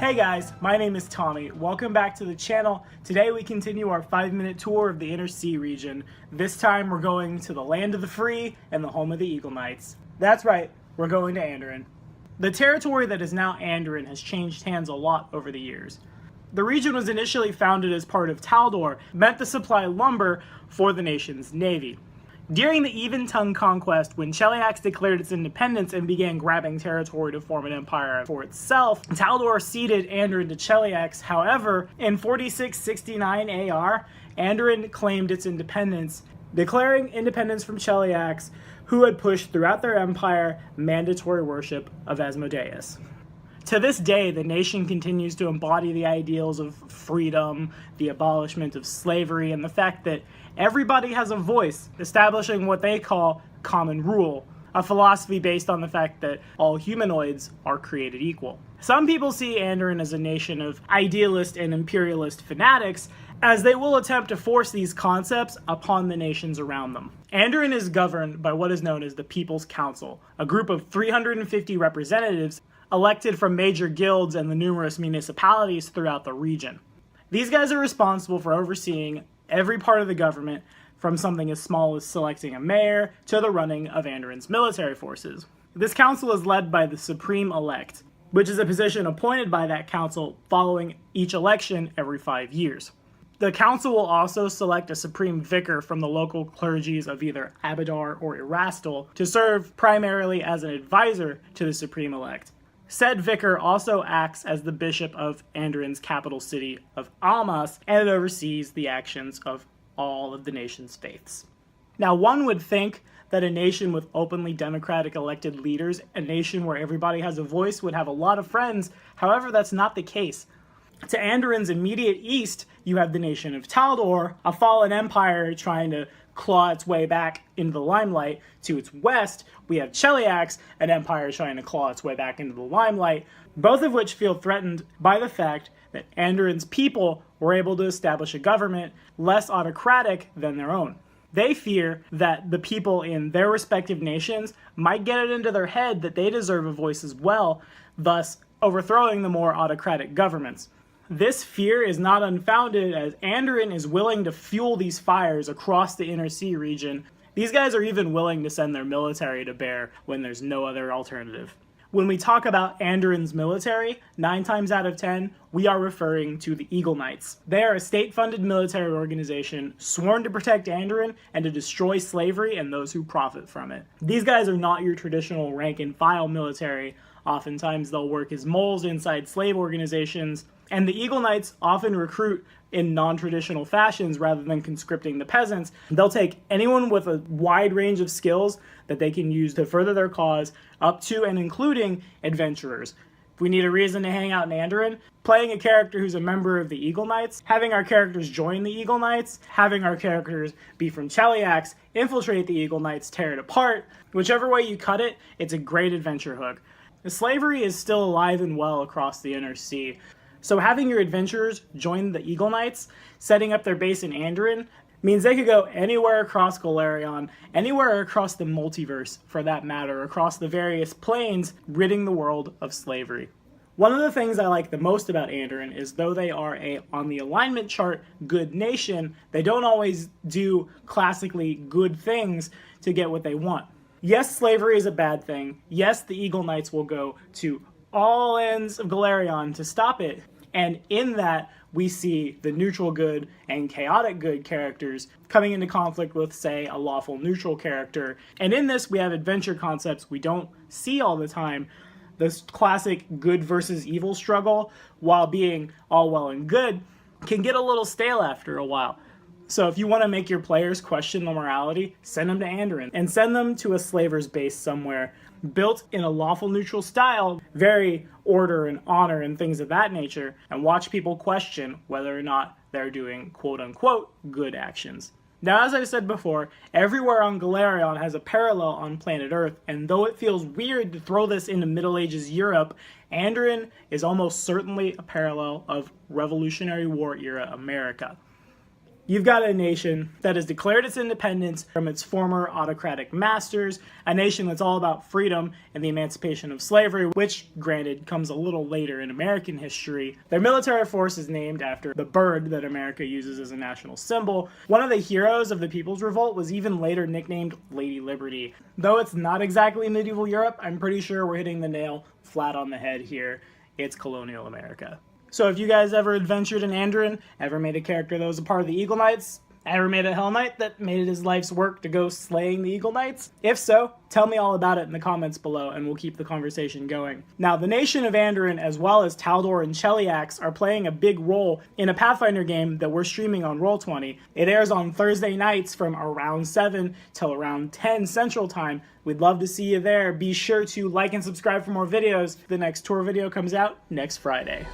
Hey guys, my name is Tommy. Welcome back to the channel. Today we continue our 5-minute tour of the Inner Sea region. This time we're going to the land of the free and the home of the Eagle Knights. That's right, we're going to Andoran. The territory that is now Andoran has changed hands a lot over the years. The region was initially founded as part of Taldor, meant to supply lumber for the nation's navy. During the Even-Tongue Conquest, when Cheliax declared its independence and began grabbing territory to form an empire for itself, Taldor ceded Andoran to Cheliax. However, in 4669 AR, Andoran claimed its independence, declaring independence from Cheliax, who had pushed throughout their empire mandatory worship of Asmodeus. To this day, the nation continues to embody the ideals of freedom, the abolishment of slavery, and the fact that everybody has a voice, establishing what they call common rule, a philosophy based on the fact that all humanoids are created equal. Some people see Andoran as a nation of idealist and imperialist fanatics, as they will attempt to force these concepts upon the nations around them. Andoran is governed by what is known as the People's Council, a group of 350 representatives elected from major guilds and the numerous municipalities throughout the region. These guys are responsible for overseeing every part of the government, from something as small as selecting a mayor to the running of Andoran's military forces. This council is led by the Supreme Elect, which is a position appointed by that council following each election every 5 years. The council will also select a supreme vicar from the local clergies of either Abadar or Erastil to serve primarily as an advisor to the Supreme Elect. Said vicar also acts as the bishop of Andoran's capital city of Almas and oversees the actions of all of the nation's faiths. Now, one would think that a nation with openly democratic elected leaders, a nation where everybody has a voice, would have a lot of friends. However, that's not the case. To Andoran's immediate east, you have the nation of Taldor, a fallen empire trying to claw its way back into the limelight. To its west, we have Cheliax, an empire trying to claw its way back into the limelight, both of which feel threatened by the fact that Andoran's people were able to establish a government less autocratic than their own. They fear that the people in their respective nations might get it into their head that they deserve a voice as well, thus overthrowing the more autocratic governments. This fear is not unfounded, as Andoran is willing to fuel these fires across the Inner Sea region. These guys are even willing to send their military to bear when there's no other alternative. When we talk about Andoran's military, 9 times out of 10, we are referring to the Eagle Knights. They are a state-funded military organization sworn to protect Andoran and to destroy slavery and those who profit from it. These guys are not your traditional rank-and-file military. Oftentimes they'll work as moles inside slave organizations, and the Eagle Knights often recruit in non-traditional fashions rather than conscripting the peasants. They'll take anyone with a wide range of skills that they can use to further their cause, up to and including adventurers. If we need a reason to hang out in Andoran, playing a character who's a member of the Eagle Knights, having our characters join the Eagle Knights, having our characters be from Cheliax, infiltrate the Eagle Knights, tear it apart, whichever way you cut it, it's a great adventure hook. The slavery is still alive and well across the Inner Sea, so having your adventurers join the Eagle Knights, setting up their base in Andoran, means they could go anywhere across Golarion, anywhere across the multiverse for that matter, across the various planes, ridding the world of slavery. One of the things I like the most about Andoran is, though they are on the alignment chart, good nation, they don't always do classically good things to get what they want. Yes, slavery is a bad thing. Yes, the Eagle Knights will go to all ends of Golarion to stop it. And in that, we see the neutral good and chaotic good characters coming into conflict with, say, a lawful neutral character. And in this, we have adventure concepts we don't see all the time. This classic good versus evil struggle, while being all well and good, can get a little stale after a while. So if you want to make your players question the morality, send them to Andoran, and send them to a slaver's base somewhere, built in a lawful neutral style, very order and honor and things of that nature, and watch people question whether or not they're doing quote-unquote good actions. Now, as I said before, everywhere on Golarion has a parallel on planet Earth, and though it feels weird to throw this into Middle Ages Europe, Andoran is almost certainly a parallel of Revolutionary War era America. You've got a nation that has declared its independence from its former autocratic masters, a nation that's all about freedom and the emancipation of slavery, which, granted, comes a little later in American history. Their military force is named after the bird that America uses as a national symbol. One of the heroes of the People's Revolt was even later nicknamed Lady Liberty. Though it's not exactly medieval Europe, I'm pretty sure we're hitting the nail flat on the head here. It's colonial America. So if you guys ever adventured in Andoran, ever made a character that was a part of the Eagle Knights, ever made a Hell Knight that made it his life's work to go slaying the Eagle Knights? If so, tell me all about it in the comments below and we'll keep the conversation going. Now, the nation of Andoran as well as Taldor and Cheliax are playing a big role in a Pathfinder game that we're streaming on Roll20. It airs on Thursday nights from around 7 till around 10 Central Time. We'd love to see you there. Be sure to like and subscribe for more videos. The next tour video comes out next Friday.